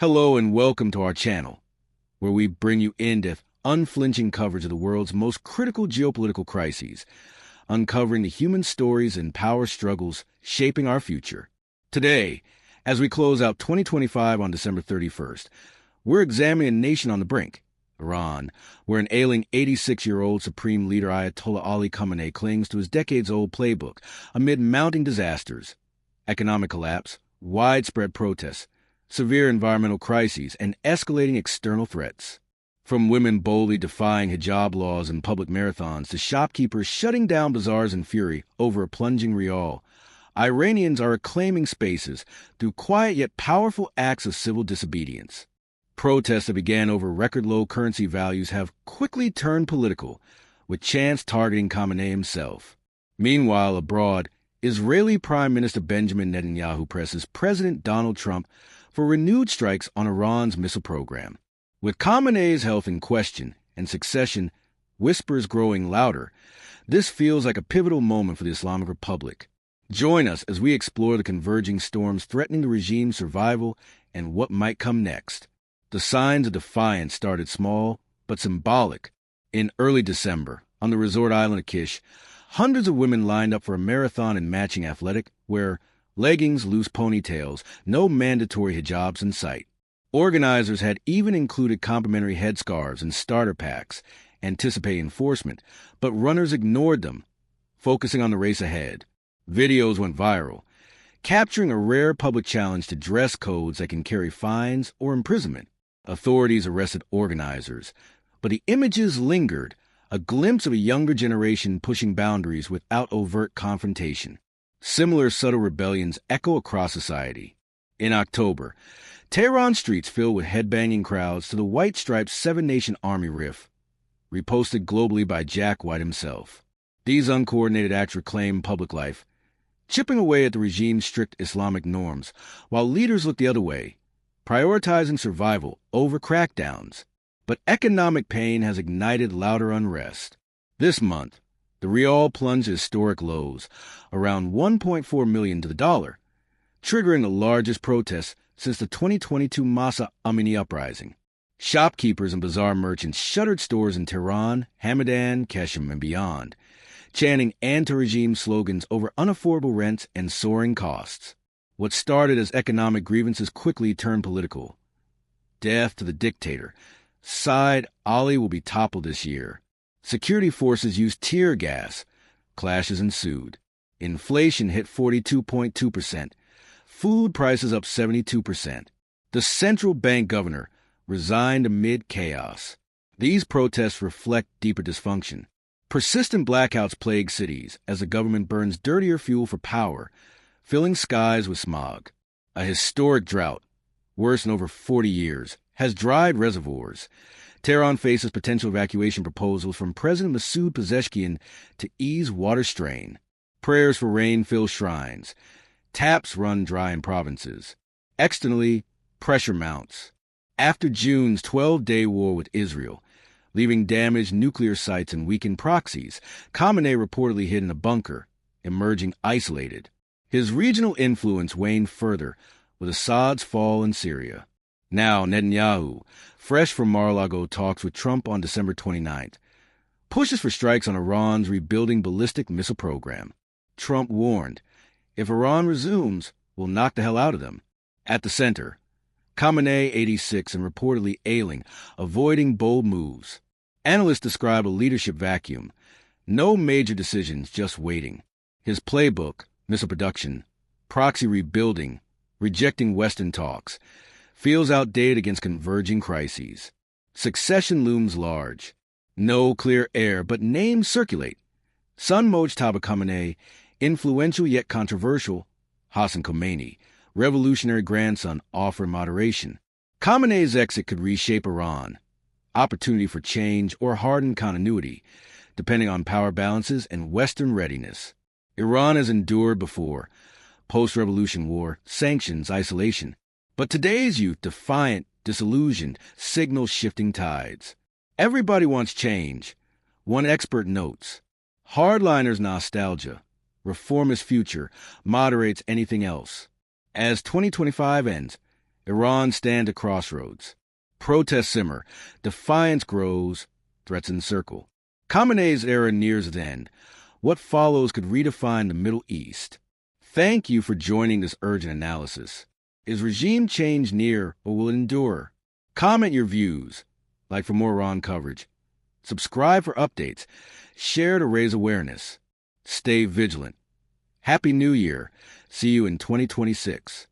Hello and welcome to our channel, where we bring you in-depth, unflinching coverage of the world's most critical geopolitical crises, uncovering the human stories and power struggles shaping our future. Today, as we close out 2025 on December 31st, we're examining a nation on the brink, Iran, where an ailing 86-year-old Supreme Leader Ayatollah Ali Khamenei clings to his decades-old playbook amid mounting disasters, economic collapse, widespread protests, severe environmental crises, and escalating external threats. From women boldly defying hijab laws in public marathons to shopkeepers shutting down bazaars in fury over a plunging rial, Iranians are reclaiming spaces through quiet yet powerful acts of civil disobedience. Protests that began over record-low currency values have quickly turned political, with chants targeting Khamenei himself. Meanwhile, abroad, Israeli Prime Minister Benjamin Netanyahu presses President Donald Trump for renewed strikes on Iran's missile program. With Khamenei's health in question and succession whispers growing louder, this feels like a pivotal moment for the Islamic Republic. Join us as we explore the converging storms threatening the regime's survival and what might come next. The signs of defiance started small, but symbolic. In early December, on the resort island of Kish, hundreds of women lined up for a marathon in matching athletic wear, leggings, loose ponytails, no mandatory hijabs in sight. Organizers had even included complimentary headscarves and starter packs, anticipating enforcement, but runners ignored them, focusing on the race ahead. Videos went viral, capturing a rare public challenge to dress codes that can carry fines or imprisonment. Authorities arrested organizers, but the images lingered, a glimpse of a younger generation pushing boundaries without overt confrontation. Similar subtle rebellions echo across society. In October, Tehran streets filled with headbanging crowds to the white-striped Seven-Nation Army riff, reposted globally by Jack White himself. These uncoordinated acts reclaim public life, chipping away at the regime's strict Islamic norms, while leaders look the other way, prioritizing survival over crackdowns. But economic pain has ignited louder unrest. This month, the rial plunged to historic lows, around 1.4 million to the dollar, triggering the largest protests since the 2022 Masa Amini uprising. Shopkeepers and bazaar merchants shuttered stores in Tehran, Hamadan, Keshem, and beyond, chanting anti-regime slogans over unaffordable rents and soaring costs. What started as economic grievances quickly turned political. Death to the dictator. Sighed, Ali will be toppled this year. Security forces used tear gas. Clashes ensued. Inflation hit 42.2%. Food prices up 72%. The central bank governor resigned amid chaos. These protests reflect deeper dysfunction. Persistent blackouts plague cities as the government burns dirtier fuel for power, filling skies with smog. A historic drought, worse in over 40 years, has dried reservoirs. Tehran faces potential evacuation proposals from President Masoud Pezeshkian to ease water strain. Prayers for rain fill shrines. Taps run dry in provinces. Externally, pressure mounts. After June's 12-day war with Israel, leaving damaged nuclear sites and weakened proxies, Khamenei reportedly hid in a bunker, emerging isolated. His regional influence waned further with Assad's fall in Syria. Now Netanyahu, fresh from Mar-a-Lago talks with Trump on December 29th, pushes for strikes on Iran's rebuilding ballistic missile program. Trump warned, if Iran resumes, we'll knock the hell out of them. At the center, Khamenei, 86 and reportedly ailing, avoiding bold moves. Analysts describe a leadership vacuum. No major decisions, just waiting. His playbook, missile production, proxy rebuilding, rejecting Western talks, feels outdated against converging crises. Succession looms large. No clear heir, but names circulate. Son Mojtaba Khamenei, influential yet controversial. Hassan Khamenei, revolutionary grandson, offer moderation. Khamenei's exit could reshape Iran. Opportunity for change or hardened continuity, depending on power balances and Western readiness. Iran has endured before. Post-revolution war, sanctions, isolation. But today's youth, defiant, disillusioned, signal shifting tides. Everybody wants change. One expert notes, hardliners nostalgia, reformist future moderates anything else. As 2025 ends, Iran stand at crossroads. Protests simmer. Defiance grows. Threats encircle. Khamenei's era nears its end. What follows could redefine the Middle East. Thank you for joining this urgent analysis. Is regime change near or will it endure? Comment your views. Like for more Iran coverage. Subscribe for updates. Share to raise awareness. Stay vigilant. Happy New Year. See you in 2026.